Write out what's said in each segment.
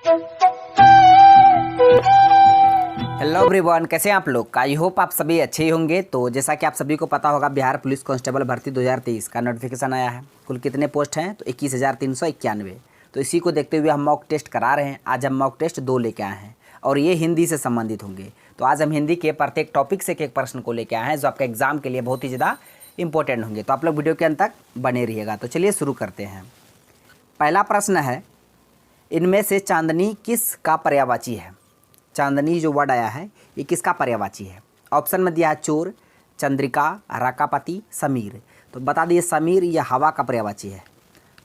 Hello everyone, कैसे हैं आप लोग। आई होप आप सभी अच्छे ही होंगे। तो जैसा कि आप सभी को पता होगा, बिहार पुलिस कांस्टेबल भर्ती 2023 का नोटिफिकेशन आया है। कुल कितने पोस्ट हैं? तो 21,391। तो इसी को देखते हुए हम मॉक टेस्ट करा रहे हैं। आज हम मॉक टेस्ट 2 लेके आए हैं और ये हिंदी से संबंधित होंगे। तो आज हम हिंदी के प्रत्येक टॉपिक से एक प्रश्न को लेके आए हैं जो आपके एग्जाम के लिए बहुत ही ज़्यादा इंपॉर्टेंट होंगे। तो आप लोग वीडियो के अंत तक बने रहिएगा। तो चलिए शुरू करते हैं। पहला प्रश्न है, इनमें से चांदनी किस का पर्यायवाची है? चांदनी जो वर्ड आया है ये किसका पर्यायवाची है? ऑप्शन में दिया है चोर, चंद्रिका, राकापति, समीर। तो बता दिए समीर ये हवा का पर्यायवाची है।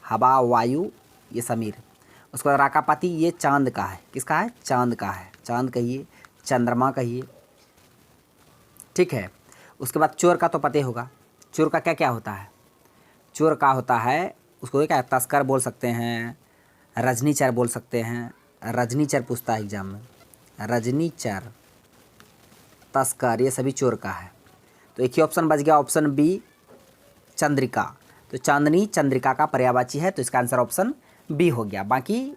हवा, वायु, ये समीर। उसके बाद राकापति ये चांद का है। किसका है? चांद का है। चांद कहिए, चंद्रमा कहिए, ठीक है। उसके बाद चोर का तो पता ही होगा। चोर का क्या क्या होता है? चोर का होता है उसको क्या, तस्कर बोल सकते हैं, रजनीचर बोल सकते हैं। रजनीचर पूछता है एग्जाम में। रजनीचर, तस्कर, ये सभी चोर का है। तो एक ही ऑप्शन बच गया, ऑप्शन बी चंद्रिका। तो चांदनी चंद्रिका का पर्यायवाची है, तो इसका आंसर ऑप्शन बी हो गया। बाकी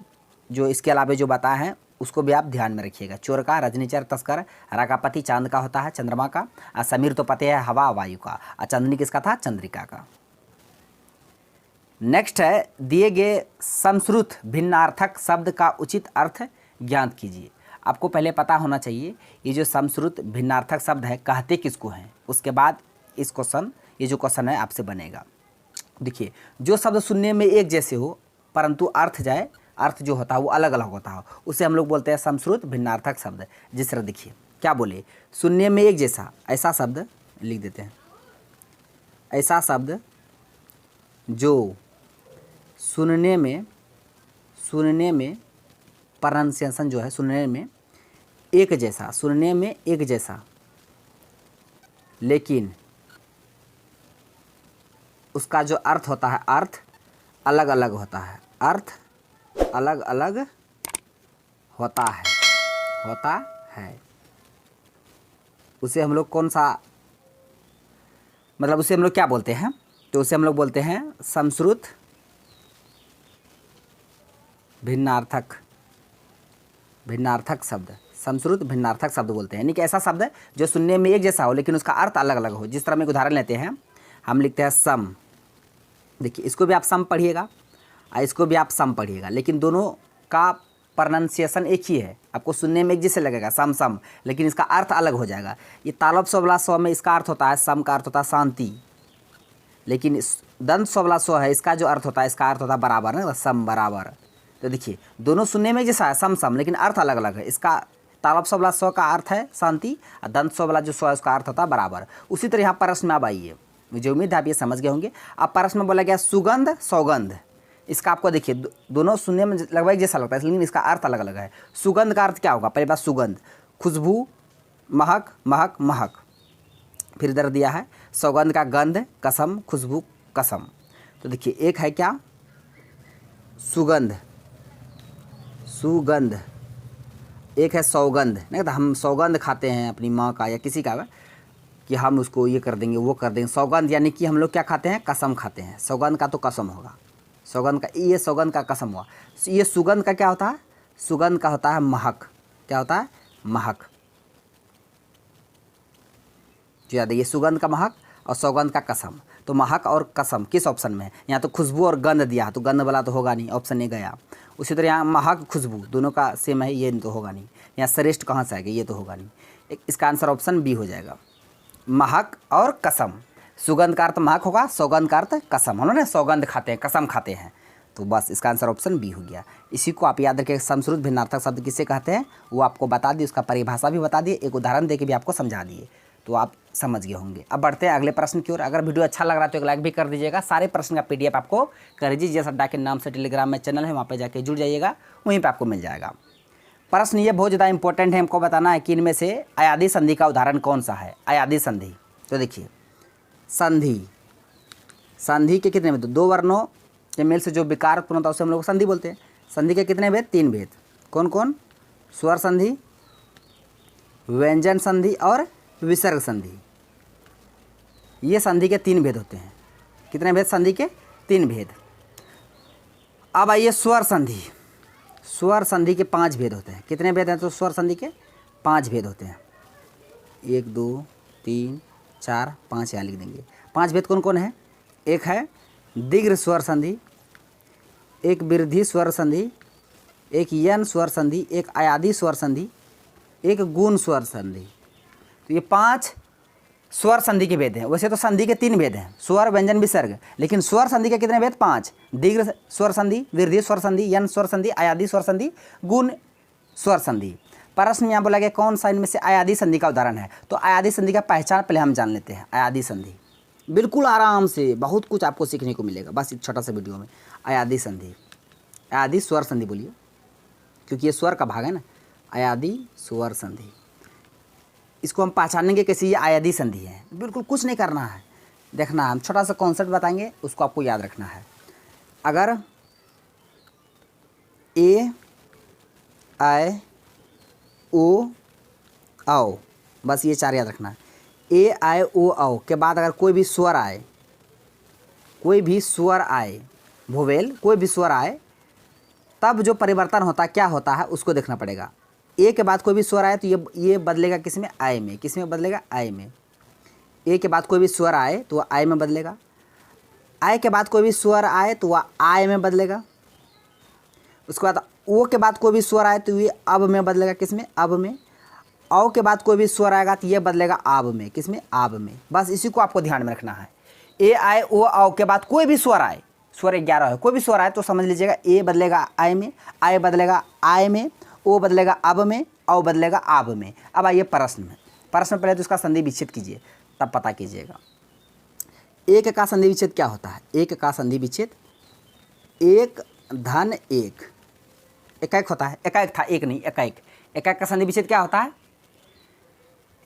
जो इसके अलावा जो बताया है उसको भी आप ध्यान में रखिएगा। चोर का, रजनीचर, तस्कर, राकापति चांद का होता है, चंद्रमा का। और समीर तो पता है हवा, वायु का। और चांदनी किसका था? चंद्रिका का। नेक्स्ट है, दिए गए समश्रुत भिन्नार्थक शब्द का उचित अर्थ ज्ञात कीजिए। आपको पहले पता होना चाहिए ये जो समश्रुत भिन्नार्थक शब्द है कहते किसको हैं। उसके बाद इस क्वेश्चन, ये जो क्वेश्चन है आपसे बनेगा। देखिए, जो शब्द सुनने में एक जैसे हो परंतु अर्थ जो होता है वो अलग अलग होता हो, उसे हम लोग बोलते हैं समश्रुत भिन्नार्थक शब्द। जिस तरह देखिए क्या बोले, सुनने में एक जैसा, ऐसा शब्द लिख देते हैं। ऐसा शब्द जो सुनने में प्रोनाउंसिएशन जो है सुनने में एक जैसा, लेकिन उसका जो अर्थ होता है, अर्थ अलग अलग होता है। अर्थ अलग अलग होता है। उसे हम लोग कौन सा, मतलब उसे हम लोग क्या बोलते हैं? तो उसे हम लोग बोलते हैं समश्रुत भिन्नार्थक शब्द। समश्रुत भिन्नार्थक शब्द बोलते हैं, यानी कि ऐसा शब्द जो सुनने में एक जैसा हो लेकिन उसका अर्थ अलग अलग हो। जिस तरह में एक उदाहरण लेते हैं, हम लिखते हैं सम। देखिए, इसको भी आप सम पढ़िएगा और इसको भी आप सम पढ़िएगा, लेकिन दोनों का प्रोनाउंसिएशन एक ही है। आपको सुनने में एक जैसे लगेगा सम, लेकिन इसका अर्थ अलग हो जाएगा। ये तालब सोबला सौ में इसका अर्थ होता है, सम का अर्थ होता है शांति, लेकिन दंत सोबला सौ है, इसका जो अर्थ होता है, इसका अर्थ होता है बराबर, ना, सम बराबर। तो देखिए, दोनों सुनने में जैसा है सम, लेकिन अर्थ अलग अलग है। इसका तालब सौ सौ का अर्थ है शांति, और दंत सौ वाला जो सौ है उसका अर्थ होता है बराबर। उसी तरह यहाँ प्रश्न में अब आइए, मुझे उम्मीद है आप ये समझ गए होंगे। अब प्रश्न में बोला गया सुगंध, सौगंध। इसका आपको देखिए दोनों सुनने में लगभग जैसा लगता है, लेकिन इसका अर्थ अलग अलग है। सुगंध का अर्थ क्या होगा? पहली बात सुगंध, खुशबू, महक, महक। फिर इधर दिया है सौगंध का गंध, कसम, खुशबू, कसम। तो देखिए, एक है क्या? सुगंध, एक है सौगंध। नहीं तो हम सौगंध खाते हैं अपनी माँ का या किसी का, कि हम उसको ये कर देंगे वो कर देंगे। सौगंध यानी कि हम लोग क्या खाते हैं? कसम खाते हैं। सौगंध का तो कसम होगा, सौगंध का, ये सौगंध का कसम हुआ। ये सुगंध का क्या होता है? सुगंध का होता है महक। क्या होता है? महक। जो याद है, ये सुगंध का महक और सौगंध का कसम। तो महक और कसम किस ऑप्शन में है? यहाँ तो खुशबू और गंध दिया, तो गंध वाला तो होगा नहीं, ऑप्शन ए गया। उसी तरह यहाँ महक, खुशबू दोनों का सेम है, ये तो होगा नहीं। यहाँ श्रेष्ठ कहाँ से आएगा? ये तो होगा नहीं। इसका आंसर ऑप्शन बी हो जाएगा, महक और कसम। सुगंध का अर्थ महक होगा, सौगंध का अर्थ कसम। हम लोग ना सौगंध खाते हैं, कसम खाते हैं, तो बस इसका आंसर ऑप्शन बी हो गया। इसी को आप याद रखिए, समश्रुत भिन्नार्थक शब्द किसे कहते हैं वो आपको बता दिए, उसका परिभाषा भी बता दिए, एक उदाहरण देके भी आपको समझा दिए, तो आप समझ गए होंगे। अब बढ़ते हैं अगले प्रश्न की ओर। अगर वीडियो अच्छा लग रहा है तो एक लाइक भी कर दीजिएगा। सारे प्रश्न का PDF आपको कर दीजिए, जैसा अड्डा के नाम से टेलीग्राम में चैनल है, वहाँ पर जाके जुड़ जाइएगा, वहीं पर आपको मिल जाएगा। प्रश्न ये बहुत ज़्यादा इंपॉर्टेंट है, हमको बताना है कि इनमें से अयादी संधि का उदाहरण कौन सा है? अयादी संधि। तो देखिए, संधि के कितने भेद? 2 वर्णों के मेल से जो विकार उत्पन्न होता है उसे हम लोग संधि बोलते हैं। संधि के कितने भेद? 3 भेद। कौन कौन? स्वर संधि, व्यंजन संधि और विसर्ग संधि। ये संधि के 3 भेद होते हैं। कितने भेद? संधि के 3 भेद। अब आइए स्वर संधि। स्वर संधि के 5 भेद होते हैं। कितने भेद हैं? तो स्वर संधि के 5 भेद होते हैं। 1 2 3 4 5 यहाँ लिख देंगे। 5 भेद कौन कौन है? एक है दीर्घ स्वर संधि, एक वृद्धि स्वर संधि, एक यन स्वर संधि, एक आयादी स्वर संधि, एक गुण स्वर संधि। तो ये 5 स्वर संधि के भेद हैं। वैसे तो संधि के 3 भेद हैं, स्वर व्यंजन विसर्ग, लेकिन स्वर संधि के कितने भेद? 5। दीर्घ स्वर संधि, वृद्धि स्वर संधि, यन स्वर संधि, आयादी स्वर संधि, गुण स्वर संधि। प्रश्न में यहाँ बोला गया कौन सा इनमें से आयादी संधि का उदाहरण है? तो आयादी संधि का पहचान पहले हम जान लेते हैं। आयादी संधि बिल्कुल आराम से बहुत कुछ आपको सीखने को मिलेगा बस एक छोटा सा वीडियो में। आयादी संधि, आयादी स्वर संधि बोलिए, क्योंकि ये स्वर का भाग है ना। आयादी स्वर संधि, इसको हम पहचानेंगे कैसे? ये आयादी संधि है। बिल्कुल कुछ नहीं करना है, देखना है। हम छोटा सा कॉन्सेप्ट बताएंगे, उसको आपको याद रखना है। अगर ए आई ओ आओ, बस ये 4 याद रखना है। ए आई ओ आओ के बाद अगर कोई भी स्वर आए, कोई भी स्वर आए, वोवेल कोई भी स्वर आए, तब जो परिवर्तन होता है क्या होता है उसको देखना पड़ेगा। ए के बाद कोई भी स्वर आए तो ये बदलेगा किस में? आई में। किस में बदलेगा? आई में। ए के बाद कोई भी स्वर आए तो वह आई में बदलेगा। आई के बाद कोई भी स्वर आए तो वह आई में बदलेगा। उसके बाद ओ के बाद कोई भी स्वर आए तो ये अब में बदलेगा। किस में? अब में। औ के बाद कोई भी स्वर आएगा तो ये बदलेगा आब में। किस में? आब में। बस इसी को आपको ध्यान में रखना है। ए आई ओ औ के बाद कोई भी स्वर आए, स्वर 11 है, कोई भी स्वर आए तो समझ लीजिएगा ए बदलेगा आई में, आई बदलेगा आई में, ओ बदलेगा अब में, औ बदलेगा आब में। अब आइए प्रश्न में। प्रश्न पहले तो इसका संधि विच्छेद कीजिए, तब पता कीजिएगा। एक का संधि विच्छेद क्या होता है? एक का संधि विच्छेद 1 धन 1 एकाएक होता है। एकाएक था, एक नहीं, एकाएक। एकाएक का संधि विच्छेद क्या होता है?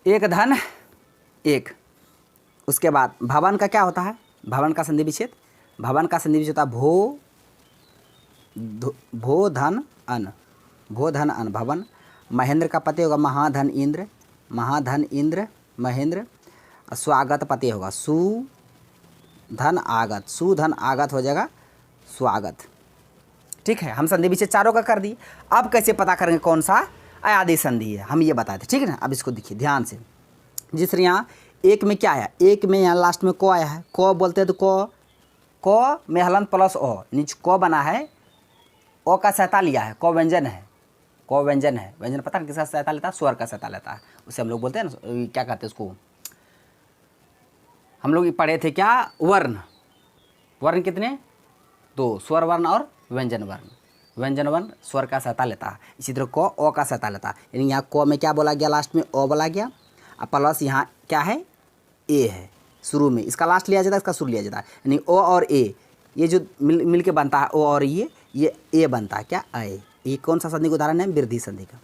1 धन 1। उसके बाद भवन का क्या होता है? भवन का संधि विच्छेद, भवन का संधि विच्छेद होता है भो धन अन, भो धन अन भवन। महेंद्र का पति होगा महाधन इंद्र, महाधन इंद्र महेंद्र। स्वागत पति होगा सु धन आगत, सुधन आगत हो जाएगा स्वागत। ठीक है, हम संधि विच्छेद 4 का कर दिए। अब कैसे पता करेंगे कौन सा आयादी संधि है, हम ये बताए थे। ठीक है ना। अब इसको देखिए ध्यान से। जिस तरह यहाँ एक में क्या आया? एक में यहाँ लास्ट में क आया है। क बोलते हैं तो क में हलन प्लस ओ, नीचे क बना है, ओ का सहायता लिया है, क व्यंजन है, क व्यंजन है। व्यंजन पता है किसका सहायता लेता है? स्वर का सहायता लेता है। उसे हम लोग बोलते हैं ना, क्या कहते हैं उसको, हम लोग पढ़े थे क्या? वर्ण। वर्ण कितने? 2, स्वर वर्ण और व्यंजन वर्ण। व्यंजन वर्ण स्वर का सहायता लेता है। इसी तरह क ओ का सहायता लेता है। यानी यहाँ क में क्या बोला गया? लास्ट में ओ बोला गया। अब प्लस यहाँ क्या है? ए है। शुरू में इसका लास्ट लिया जाता है, इसका शुरू लिया जाता है। यानी ओ और ए ये जो मिल के बनता है, ओ और ये ए बनता है क्या? आए। ये कौन सा संधि का उदाहरण है? वृद्धि संधि का।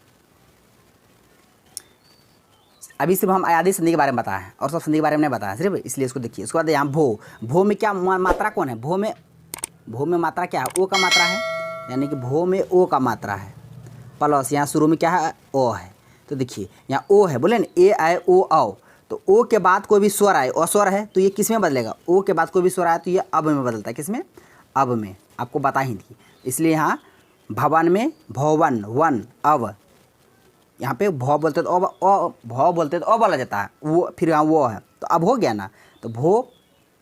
अभी सिर्फ हम आयादी संधि के बारे में बताया है और सब संधि के बारे में नहीं बताया सिर्फ, इसलिए इसको देखिए। उसके बाद यहाँ भो में क्या मात्रा कौन है? भो में मात्रा क्या है? ओ का मात्रा है, यानी कि भो में ओ का मात्रा है। प्लस यहाँ शुरू में क्या है? ओ है। तो देखिए यहाँ ओ है, बोले ना ए आई ओ आओ, तो ओ के बाद कोई भी स्वर आए, ओ स्वर है तो ये किस में बदलेगा? ओ के बाद कोई भी स्वर आए तो ये अब में बदलता है। किस में? अब में। आपको बता ही थी। इसलिए यहाँ भवन में भवन वन अब, यहाँ पे भौ बोलते तो ओ, भौ बोलते तो ओ बोला जाता है, वो फिर यहाँ वो है तो अब हो गया ना। तो भो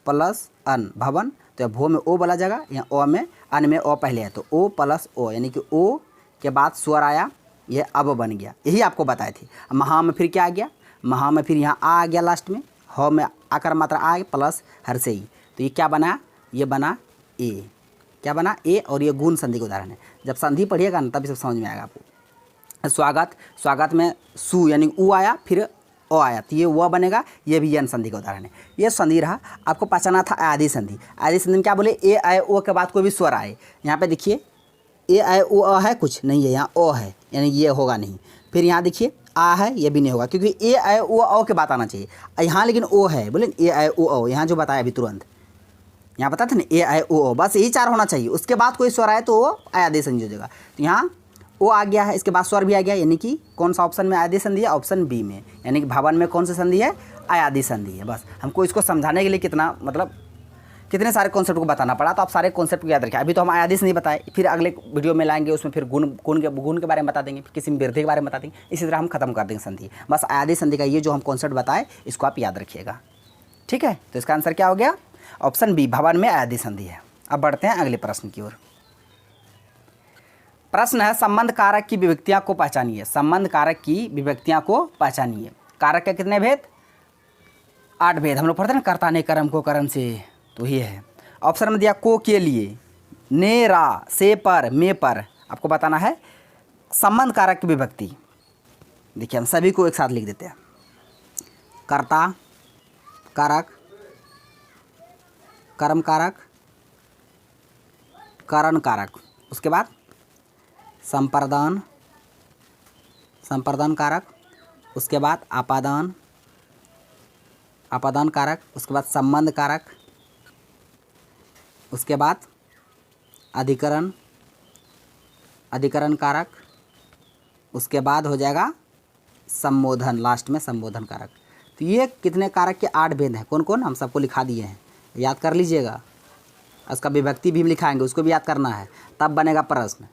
प्लस अन भवन, तो भो में ओ बोला जाएगा, यहाँ ओ में अन में ओ पहले है तो ओ प्लस ओ, यानी कि ओ के बाद स्वर आया, ये अब बन गया। यही आपको बताए थे। महा में फिर क्या आ गया? महा में फिर यहाँ आ गया लास्ट में, ह में आकर मात्रा आ गया प्लस हर से ही, तो ये क्या बना? ये बना ए। क्या बना? ए। और ये गुण संधि का उदाहरण है। जब संधि पढ़िएगा ना तभी सब समझ में आएगा आपको। स्वागत में सु यानी उ आया फिर ओ आया तो ये वह बनेगा, ये भी यन संधि का उदाहरण है। ये संधि रहा। आपको पहचाना था आयादी संधि। आयादी संधि में क्या बोले? ए आए ओ के बाद कोई भी स्वर आए। यहाँ पे देखिए ए आए ओ अ है, कुछ नहीं है, यहाँ ओ है, यानी ये होगा नहीं। फिर यहाँ देखिए आ है, ये भी नहीं होगा क्योंकि ए आए ओ औ के बाद आना चाहिए। यहाँ लेकिन ओ है, बोले ए आए ओ औ, यहाँ जो बताया अभी तुरंत, यहाँ पता था ना ए आए ओ औ, बस यही 4 होना चाहिए। उसके बाद कोई स्वर आए तो वो आयादी संधि हो जाएगा। तो यहाँ ओ आ गया है, इसके बाद स्वर भी आ गया, यानी कि कौन सा ऑप्शन में आयादी संधि है? ऑप्शन बी में, यानी कि भवन में कौन सी संधि है? आयादी संधि है। बस हमको इसको समझाने के लिए कितना मतलब कितने सारे कॉन्सेप्ट को बताना पड़ा, तो आप सारे कॉन्सेप्ट को याद रखिए। अभी तो हम आयादिश नहीं बताए, फिर अगले वीडियो में लाएंगे, उसमें फिर गुण के बारे में बता देंगे, फिर किसी वृद्धि के बारे में बता देंगे, इसी तरह हम खत्म कर देंगे संधि। बस आयादिश संधि का ये जो हम कॉन्सेप्ट बताए इसको आप याद रखिएगा, ठीक है। तो इसका आंसर क्या हो गया? ऑप्शन बी, भवन में आयादिश संधि है। अब बढ़ते हैं अगले प्रश्न की ओर। प्रश्न है संबंध कारक की विभक्तियां को पहचानिए। संबंध कारक की विभक्तियां को पहचानिए। कारक के कितने भेद? 8 भेद। हम लोग पढ़ते हैं ना, कर्ता ने कर्म को कर्म से, तो ये है। ऑप्शन में दिया को के लिए, ने रा, से पर, में पर। आपको बताना है संबंध कारक की विभक्ति। देखिए हम सभी को एक साथ लिख देते हैं। कर्ता कारक, कर्म कारक, करण कारक, उसके बाद संप्रदान, संप्रदान कारक, उसके बाद आपादान, आपादान कारक, उसके बाद संबंध कारक, उसके बाद अधिकरण, अधिकरण कारक, उसके बाद हो जाएगा संबोधन, लास्ट में संबोधन कारक। तो ये कितने कारक के 8 भेद हैं, कौन कौन, हम सबको लिखा दिए हैं, याद कर लीजिएगा। उसका विभक्ति भी लिखाएंगे, उसको भी याद करना है, तब बनेगा प्रश्न,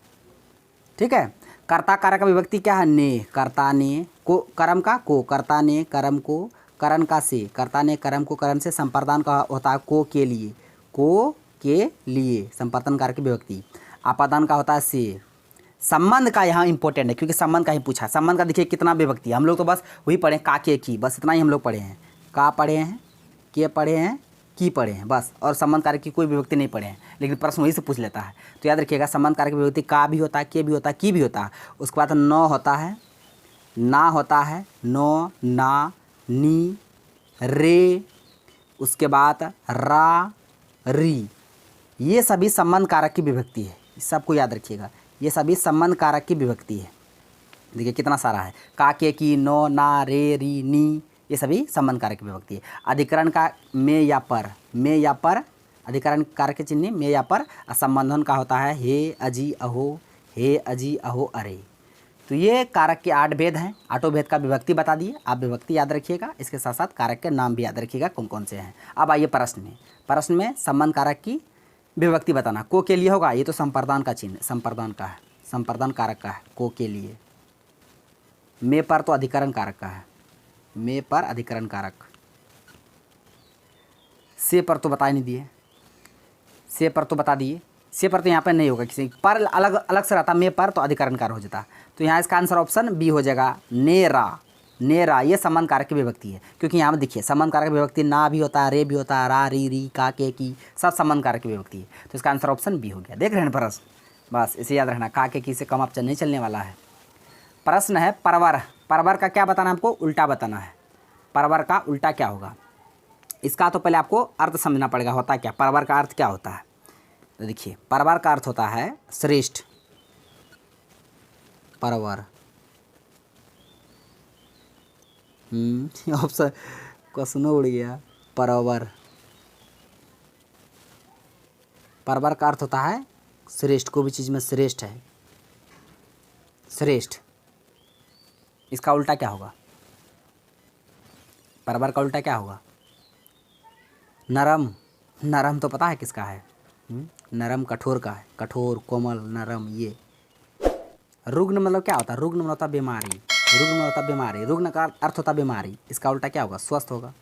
ठीक है। कर्ता कारक का विभक्ति क्या है? ने, कर्ता ने, को कर्म का को, कर्ता ने कर्म को, करण का से, कर्ता ने कर्म को करण से, संप्रदान का होता है को के लिए, को के लिए, संप्रदान कारक की विभक्ति। आपादान का होता है से। संबंध का यहाँ इंपॉर्टेंट है क्योंकि संबंध का ही पूछा। संबंध का देखिए कितना विभक्ति है, हम लोग तो बस वही पढ़े का के की, बस इतना ही हम लोग पढ़े हैं। का पढ़े हैं, के पढ़े हैं, की पढ़े हैं बस, और संबंध कारक की कोई विभक्ति नहीं पढ़े हैं, लेकिन प्रश्न वही से पूछ लेता है। तो याद रखिएगा संबंध कारक की विभक्ति का भी होता है, के भी होता है, की भी होता है। उसके बाद न होता है, ना होता है, नो, ना, नी, रे, उसके बाद रा, री, ये सभी संबंध कारक की विभक्ति है। सबको याद रखिएगा, ये सभी संबंध कारक की विभक्ति है। देखिए कितना सारा है, का, के, की, नो, ना, रे, री, नी, ये सभी संबंध कारक की विभक्ति है। अधिकरण का में या पर, में या पर, अधिकरण कारक के चिन्ह में या पर। संबंधन का होता है हे, अजी, अहो, हे, अजी, अहो, अरे। तो ये कारक के 8 भेद हैं। 8 भेद का विभक्ति बता दिए, आप विभक्ति याद रखिएगा, इसके साथ साथ कारक के नाम भी याद रखिएगा कौन कौन से हैं। अब आइए प्रश्न में। प्रश्न में संबंध कारक की विभक्ति बताना। को के लिए होगा, ये तो संप्रदान का चिन्ह, संप्रदान का है, संप्रदान कारक का है को के लिए। में पर तो अधिकरण कारक का है, में पर अधिकरण कारक। से पर तो बता ही नहीं दिए, से पर तो बता दिए, से पर तो यहाँ पर नहीं होगा, किसी पर अलग अलग से रहता, में पर तो अधिकरण कारक हो जाता। तो यहाँ इसका आंसर ऑप्शन बी हो जाएगा, नेरा। नेरा ये संबंध कारक की विभक्ति है, क्योंकि यहाँ में देखिए संबंध कारक की विभक्ति ना भी होता है, रे भी होता है, रा, री, री, का, के, की, सब संबंध कारक की विभक्ति है। तो इसका आंसर ऑप्शन बी हो गया। देख रहे हैं प्रश्न, बस इसे याद रखना, का, के, की से कम ऑप्शन नहीं चलने वाला है। प्रश्न है परवर। परवर का क्या बताना, हमको उल्टा बताना है। परवर का उल्टा क्या होगा, इसका तो पहले आपको अर्थ समझना पड़ेगा, होता क्या, परवर का अर्थ क्या होता है। तो देखिए परवर का अर्थ होता है श्रेष्ठ, परवर। ऑप्शन क्वेश्चन उड़ गया, परवर। परवर का अर्थ होता है श्रेष्ठ, कोई भी चीज़ में श्रेष्ठ है, श्रेष्ठ। इसका उल्टा क्या होगा, परवर का उल्टा क्या होगा, नरम। नरम तो पता है किसका है, नरम कठोर का है, कठोर, कोमल, नरम। ये रुग्ण मतलब क्या होता है, रुग्ण मतलब होता है बीमारी, रुग्ण होता है बीमारी, रुग्ण का अर्थ होता है बीमारी। इसका उल्टा क्या होगा, स्वस्थ होगा।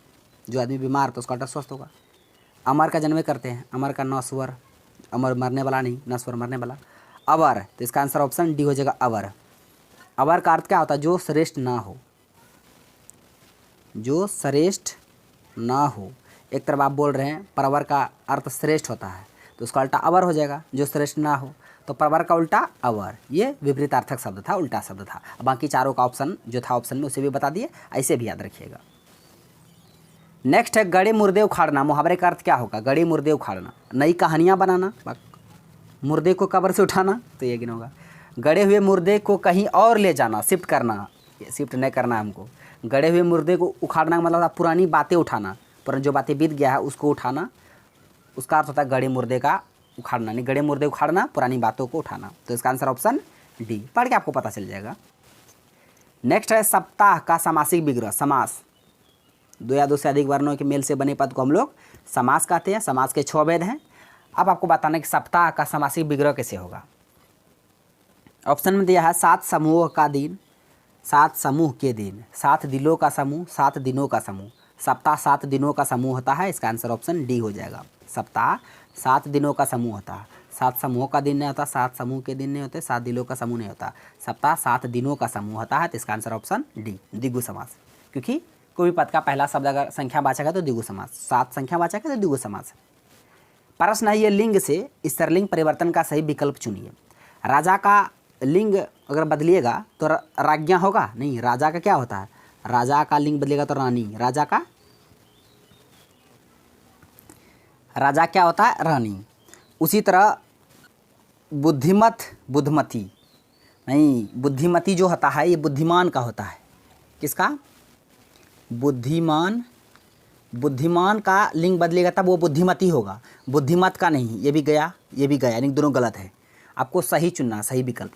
जो आदमी बीमार तो उसका उल्टा स्वस्थ होगा। अमर का जन्म करते हैं, अमर का नश्वर, अमर मरने वाला नहीं, नश्वर मरने वाला। अवर, तो इसका आंसर ऑप्शन डी हो जाएगा, अवर। अवर का अर्थ क्या होता है, जो श्रेष्ठ ना हो, जो श्रेष्ठ ना हो। एक तरफ आप बोल रहे हैं परवर का अर्थ श्रेष्ठ होता है, तो उसका उल्टा अवर हो जाएगा, जो श्रेष्ठ ना हो। तो परवर का उल्टा अवर, ये विपरीतार्थक शब्द था, उल्टा शब्द था। बाकी चारों का ऑप्शन जो था ऑप्शन में उसे भी बता दिए, ऐसे भी याद रखिएगा। नेक्स्ट है गड़े मुर्दे उखाड़ना। मुहावरे का अर्थ क्या होगा, गड़े मुर्दे उखाड़ना, नई कहानियाँ बनाना, मुर्दे को कब्र से उठाना, तो ये गिना होगा। गड़े हुए मुर्दे को कहीं और ले जाना, शिफ्ट करना, शिफ्ट नहीं करना है हमको। गड़े हुए मुर्दे को उखाड़ना का मतलब पुरानी बातें उठाना, पर जो बातें बीत गया है उसको उठाना, उसका अर्थ होता है गड़े मुर्दे का उखाड़ना। नहीं, गड़े मुर्दे उखाड़ना, पुरानी बातों को उठाना। तो इसका आंसर ऑप्शन डी, पढ़ के आपको पता चल जाएगा। नेक्स्ट है सप्ताह का समासिक विग्रह, समास। दो या दो से अधिक वर्णों के मेल से बने पद को हम लोग समास कहते हैं। समास के 6 भेद हैं। अब आपको बताना है कि सप्ताह का समासिक विग्रह कैसे होगा। ऑप्शन में दिया है 7 समूह का दिन, 7 समूह के दिन, 7 दिनों का समूह, 7 दिनों का समूह। सप्ताह 7 दिनों का समूह होता है, इसका आंसर ऑप्शन डी हो जाएगा। सप्ताह 7 दिनों का समूह होता है। 7 समूह का दिन नहीं होता, 7 समूह के दिन नहीं होते, 7 दिनों का समूह नहीं होता। सप्ताह 7 दिनों का समूह होता है, तो इसका आंसर ऑप्शन डी, द्विगु समास। क्योंकि कोई भी पद का पहला शब्द अगर संख्यावाचक है तो द्विगु समास, 7 संख्यावाचक है तो द्विगु समास। प्रश्न है ये लिंग से स्त्रीलिंग परिवर्तन का सही विकल्प चुनिए। राजा का लिंग अगर बदलिएगा तो राज्ञा होगा नहीं, राजा का क्या होता है, राजा का लिंग बदलेगा तो रानी, राजा क्या होता है, रानी। उसी तरह बुद्धिमत बुद्धमती नहीं, बुद्धिमती जो होता है ये बुद्धिमान का होता है। किसका, बुद्धिमान, बुद्धिमान का लिंग बदलेगा तब वो बुद्धिमती होगा, बुद्धिमत का नहीं। ये भी गया यानी दोनों गलत है। आपको सही चुनना, सही विकल्प।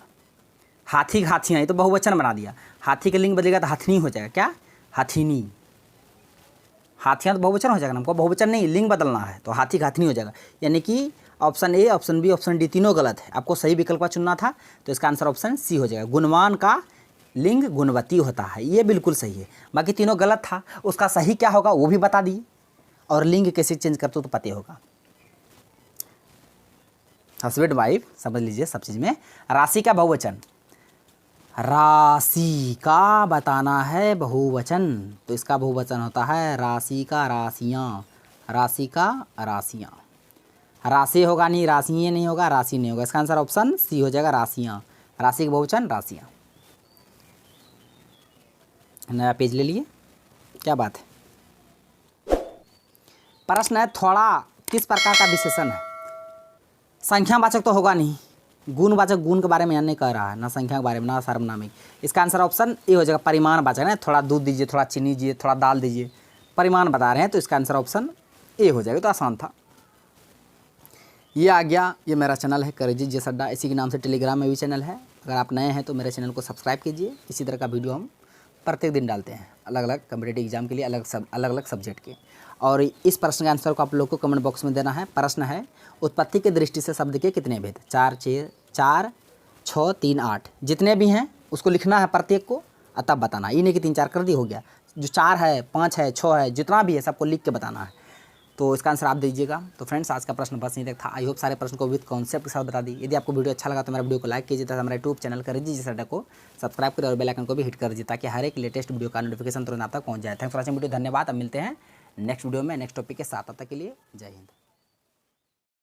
हाथी हाथियाँ, ये तो बहुवचन बना दिया। हाथी का लिंग बदलेगा तो हथनी हो जाएगा, क्या, हथीनी। हाथियाँ तो बहुवचन हो जाएगा ना, हमको बहुवचन नहीं लिंग बदलना है, तो हाथी का हथनी हो जाएगा। यानी कि option A, option B, option D तीनों गलत है। आपको सही विकल्प का चुनना था, तो इसका आंसर ऑप्शन सी हो जाएगा। गुणवान का लिंग गुणवती होता है, ये बिल्कुल सही है। बाकी तीनों गलत था, उसका सही क्या होगा वो भी बता दिए, और लिंग कैसे चेंज करते हो तो पता होगा। हस्बैंड वाइफ समझ लीजिए सब चीज़ में। राशि का बहुवचन, राशि का बताना है बहुवचन, तो इसका बहुवचन होता है राशि का राशियाँ, राशि का राशियाँ। राशि होगा नहीं, राशियाँ नहीं होगा, राशि नहीं होगा। इसका आंसर ऑप्शन सी हो जाएगा, राशियाँ। राशि का बहुवचन राशियाँ। नया पेज ले लिए, क्या बात है। प्रश्न है थोड़ा किस प्रकार का विशेषण है। संख्यावाचक तो होगा नहीं, गुणवाचक, गुण के बारे में यहाँ नहीं कह रहा है, ना संख्या के बारे में ना सर्वनामिक। इसका आंसर ऑप्शन ए हो जाएगा, परिमाणवाचक है। थोड़ा दूध दीजिए, थोड़ा चीनी दीजिए, थोड़ा दाल दीजिए, परिमाण बता रहे हैं, तो इसका आंसर ऑप्शन ए हो जाएगा। तो आसान था। ये आ गया, ये मेरा चैनल है करेजी जे सड्डा, इसी के नाम से टेलीग्राम में भी चैनल है। अगर आप नए हैं तो मेरे चैनल को सब्सक्राइब कीजिए। इसी तरह का वीडियो हम प्रत्येक दिन डालते हैं, अलग अलग कॉम्पिटिटिव एग्जाम के लिए, अलग अलग सब्जेक्ट के। और इस प्रश्न के आंसर को आप लोग को कमेंट बॉक्स में देना है। प्रश्न है उत्पत्ति की दृष्टि से शब्द के कितने भेद, 4, 6, 3, 8 जितने भी हैं उसको लिखना है प्रत्येक को, तब बताना। ये नहीं कि 3, 4 कर दी हो गया। जो 4 है, 5 है, 6 है, जितना भी है सबको लिख के बताना है। तो इसका आंसर आप दीजिएगा। तो फ्रेंड्स आज का प्रश्न बस नहीं तक था। आई होप सारे प्रश्न को विद कॉन्सेप्ट के साथ बता दी। यदि आपको वीडियो अच्छा लगा तो मेरा वीडियो को लाइक कीजिए तथा हमारे यूट्यूब चैनल करेजी जे सड्डा को सब्सक्राइब करें और बेल आइकन को भी हिट कर दीजिए, ताकि हर एक लेटेस्ट वीडियो का नोटिफिकेशन तुरंत आप तक पहुंच जाए। थैंक्स फॉर वॉचिंग वीडियो, धन्यवाद। अब मिलते हैं नेक्स्ट वीडियो में नेक्स्ट टॉपिक के साथ। तब तक के लिए जय हिंद।